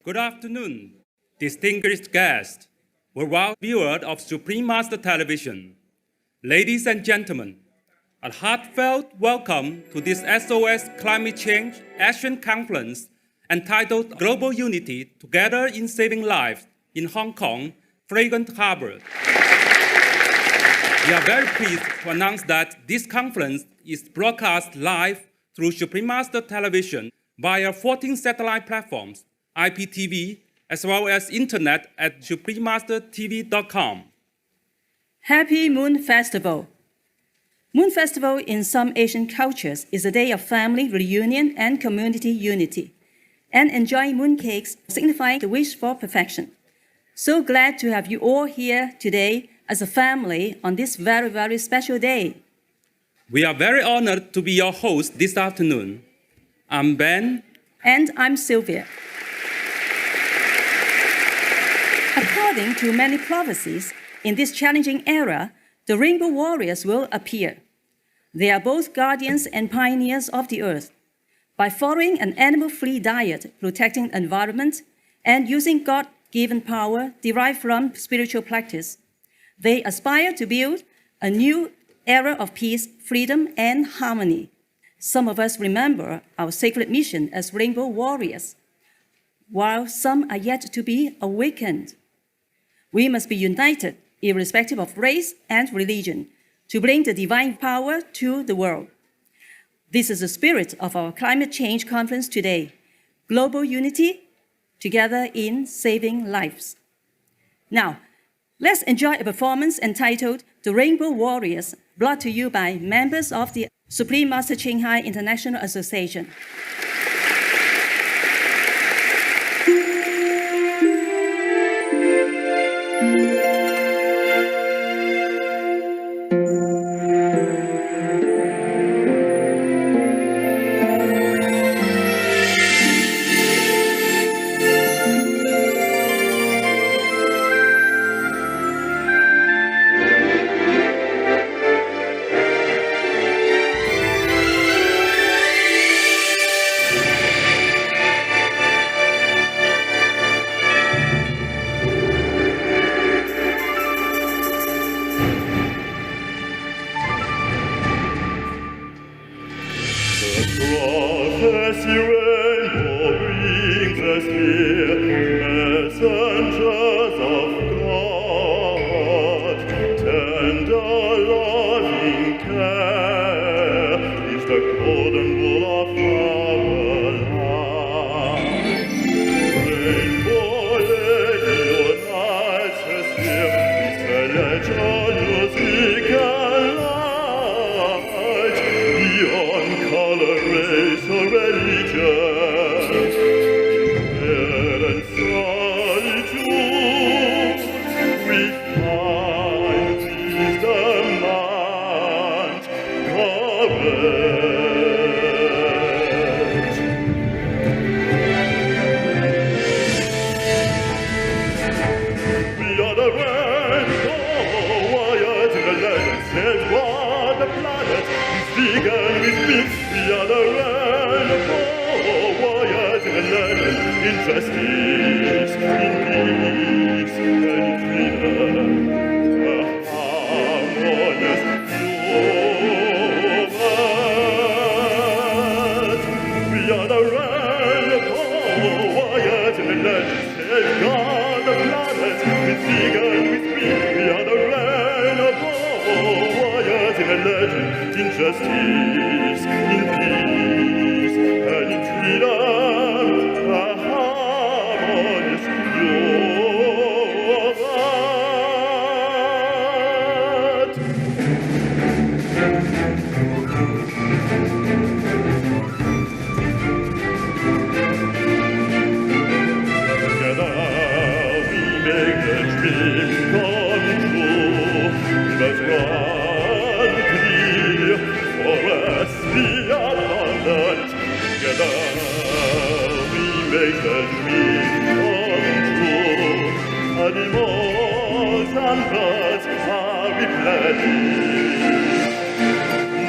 Good afternoon, distinguished guests, worldwide viewers of Supreme Master Television. Ladies and gentlemen, a heartfelt welcome to this SOS Climate Change Action Conference entitled Global Unity Together in Saving Lives in Hong Kong, Fragrant Harbor. We are very pleased to announce that this conference is broadcast live through Supreme Master Television via 14 satellite platforms, IPTV, as well as internet at suprememastertv.com. Happy Moon Festival. Moon Festival in some Asian cultures is a day of family reunion and community unity, and enjoying mooncakes signifying the wish for perfection. So glad to have you all here today as a family on this very, very special day. We are very honored to be your host this afternoon. I'm Ben. And I'm Sylvia. According to many prophecies, in this challenging era, the Rainbow Warriors will appear. They are both guardians and pioneers of the earth. By following an animal-free diet, protecting the environment, and using God-given power derived from spiritual practice, they aspire to build a new era of peace, freedom, and harmony. Some of us remember our sacred mission as Rainbow Warriors, while some are yet to be awakened. We must be united, irrespective of race and religion, to bring the divine power to the world. This is the spirit of our climate change conference today. Global unity, together in saving lives. Now, let's enjoy a performance entitled The Rainbow Warriors, brought to you by members of the Supreme Master Qinghai International Association.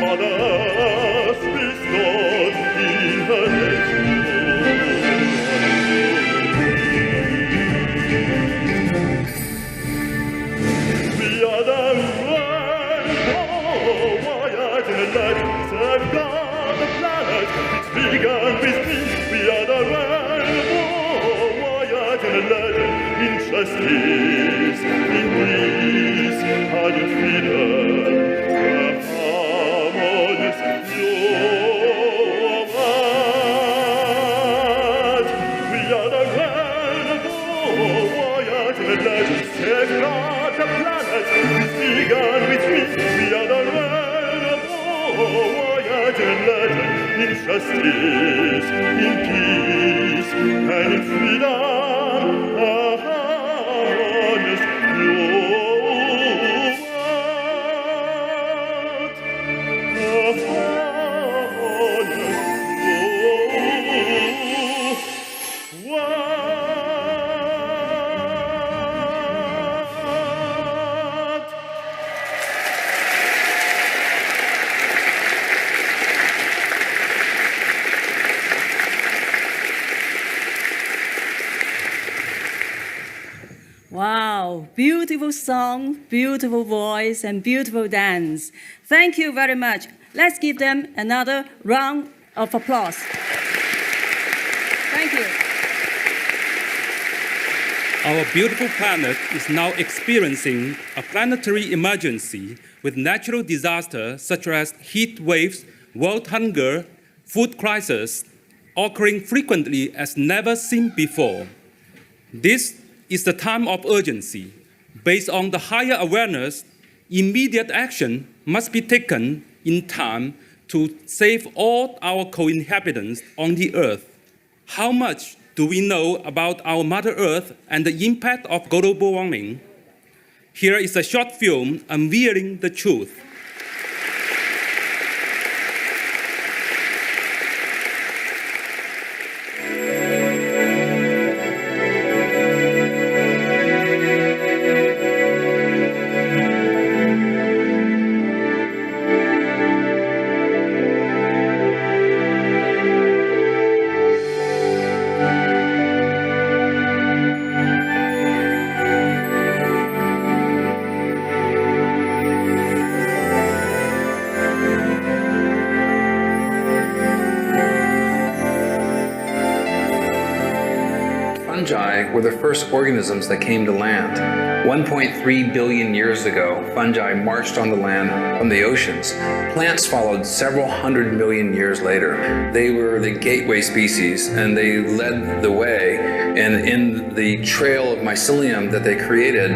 Mothers bestowed in her name. justice, in peace, and in freedom, a honest new world. A honest new world. Wow, beautiful song, beautiful voice, and beautiful dance. Thank you very much. Let's give them another round of applause. Thank you. Our beautiful planet is now experiencing a planetary emergency with natural disasters such as heat waves, world hunger, food crisis, occurring frequently as never seen before. This is the time of urgency. Based on the higher awareness, immediate action must be taken in time to save all our co-inhabitants on the Earth. How much do we know about our Mother Earth and the impact of global warming? Here is a short film unveiling the truth. Fungi were the first organisms that came to land. 1.3 billion years ago, fungi marched on the land from the oceans. Plants followed several hundred million years later. They were the gateway species, and they led the way. And in the trail of mycelium that they created,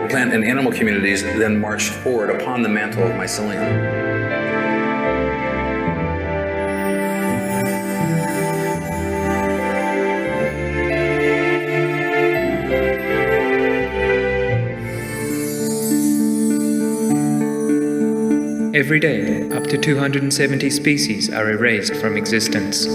plant and animal communities then marched forward upon the mantle of mycelium. Every day, up to 270 species are erased from existence.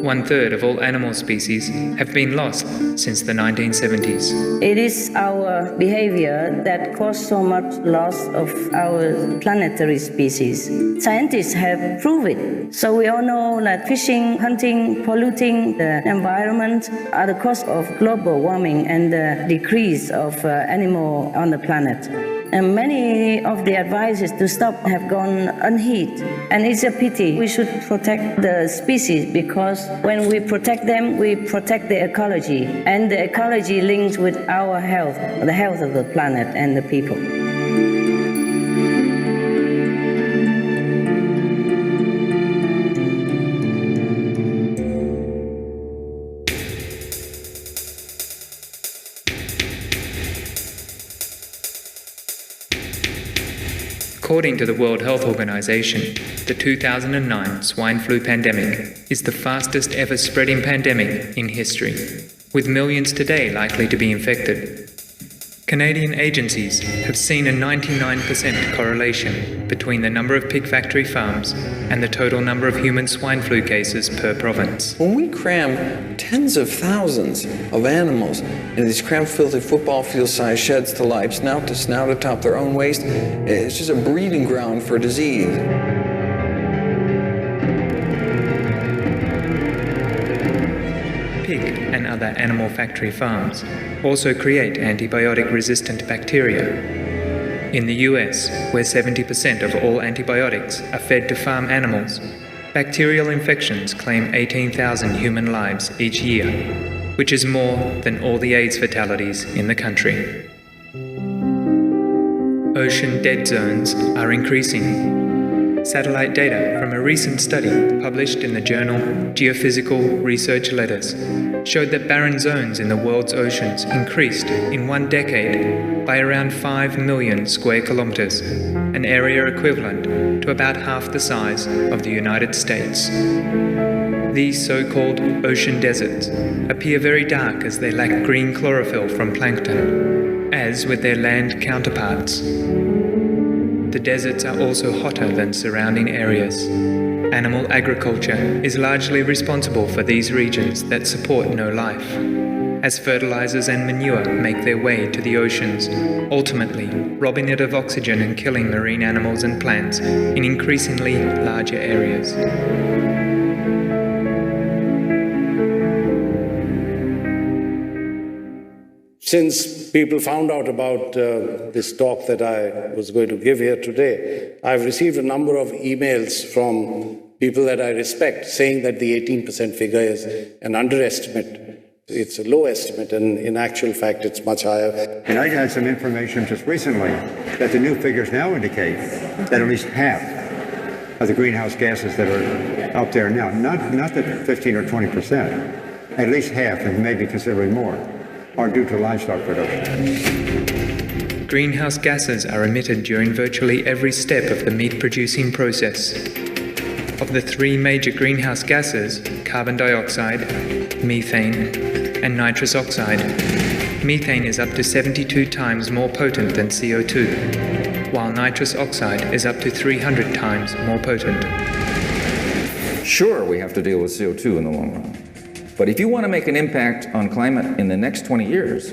1/3 of all animal species have been lost since the 1970s. It is our behavior that caused so much loss of our planetary species. Scientists have proved it. So we all know that fishing, hunting, polluting the environment are the cause of global warming and the decrease of animals on the planet. And many of the advices to stop have gone unheeded. And it's a pity. We should protect the species because when we protect them, we protect the ecology. And the ecology links with our health, the health of the planet and the people. According to the World Health Organization, the 2009 swine flu pandemic is the fastest ever spreading pandemic in history, with millions today likely to be infected. Canadian agencies have seen a 99% correlation between the number of pig factory farms and the total number of human swine flu cases per province. When we cram tens of thousands of animals into these cramped, filthy football field-sized sheds to lie snout to snout atop their own waste, it's just a breeding ground for disease. Pig and other animal factory farms also create antibiotic-resistant bacteria. In the US, where 70% of all antibiotics are fed to farm animals, bacterial infections claim 18,000 human lives each year, which is more than all the AIDS fatalities in the country. Ocean dead zones are increasing. Satellite data from a recent study published in the journal Geophysical Research Letters showed that barren zones in the world's oceans increased in 1 decade by around 5 million square kilometers, an area equivalent to about half the size of the United States. These so-called ocean deserts appear very dark as they lack green chlorophyll from plankton, as with their land counterparts. The deserts are also hotter than surrounding areas. Animal agriculture is largely responsible for these regions that support no life, as fertilizers and manure make their way to the oceans, ultimately robbing it of oxygen and killing marine animals and plants in increasingly larger areas. Since people found out about this talk that I was going to give here today, I've received a number of emails from people that I respect saying that the 18% figure is an underestimate. It's a low estimate, and in actual fact, it's much higher. And I got some information just recently that the new figures now indicate that at least half of the greenhouse gases that are out there now, not the 15 or 20%, at least half, and maybe considerably more, are due to livestock production. Greenhouse gases are emitted during virtually every step of the meat-producing process. Of the 3 major greenhouse gases, carbon dioxide, methane, and nitrous oxide, methane is up to 72 times more potent than CO2, while nitrous oxide is up to 300 times more potent. Sure, we have to deal with CO2 in the long run. But if you want to make an impact on climate in the next 20 years,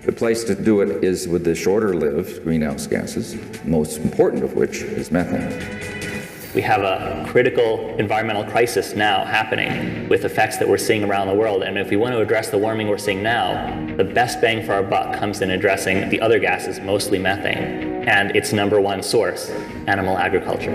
the place to do it is with the shorter-lived greenhouse gases, most important of which is methane. We have a critical environmental crisis now happening with effects that we're seeing around the world. And if we want to address the warming we're seeing now, the best bang for our buck comes in addressing the other gases, mostly methane, and its number one source, animal agriculture.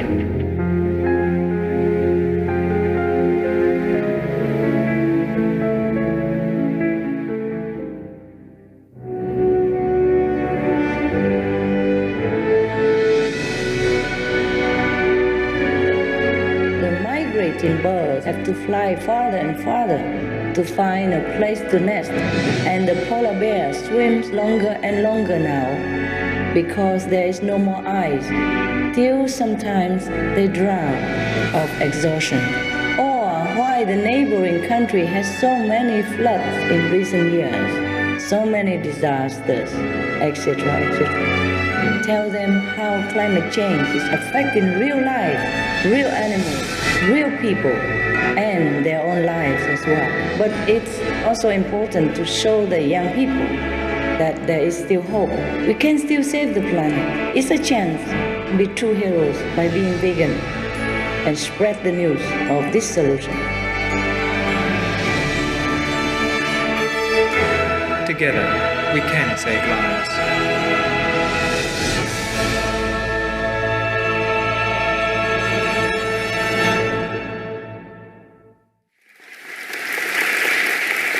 Birds have to fly farther and farther to find a place to nest, and the polar bear swims longer and longer now because there is no more ice, till sometimes they drown of exhaustion. Or why the neighboring country has so many floods in recent years, so many disasters, etc., etc. Tell them how climate change is affecting real life, real animals, real people, and their own lives as well. But it's also important to show the young people that there is still hope. We can still save the planet. It's a chance to be true heroes by being vegan and spread the news of this solution. Together, we can save lives.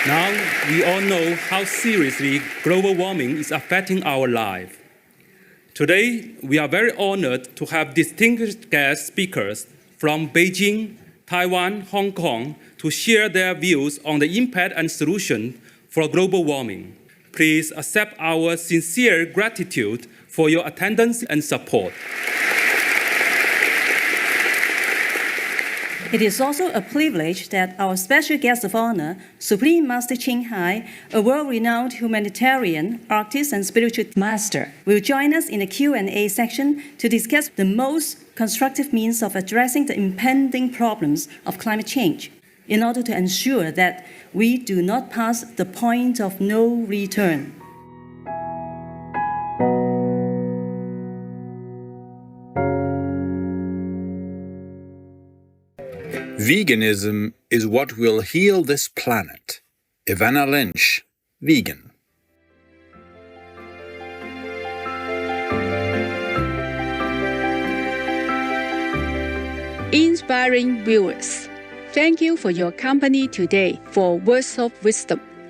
Now, we all know how seriously global warming is affecting our life. Today, we are very honored to have distinguished guest speakers from Beijing, Taiwan, Hong Kong to share their views on the impact and solution for global warming. Please accept our sincere gratitude for your attendance and support. It is also a privilege that our special guest of honor, Supreme Master Ching Hai, a world-renowned humanitarian, artist, and spiritual master, will join us in the Q&A section to discuss the most constructive means of addressing the impending problems of climate change in order to ensure that we do not pass the point of no return. Veganism is what will heal this planet. Ivana Lynch, vegan. Inspiring viewers, thank you for your company today for Words of Wisdom.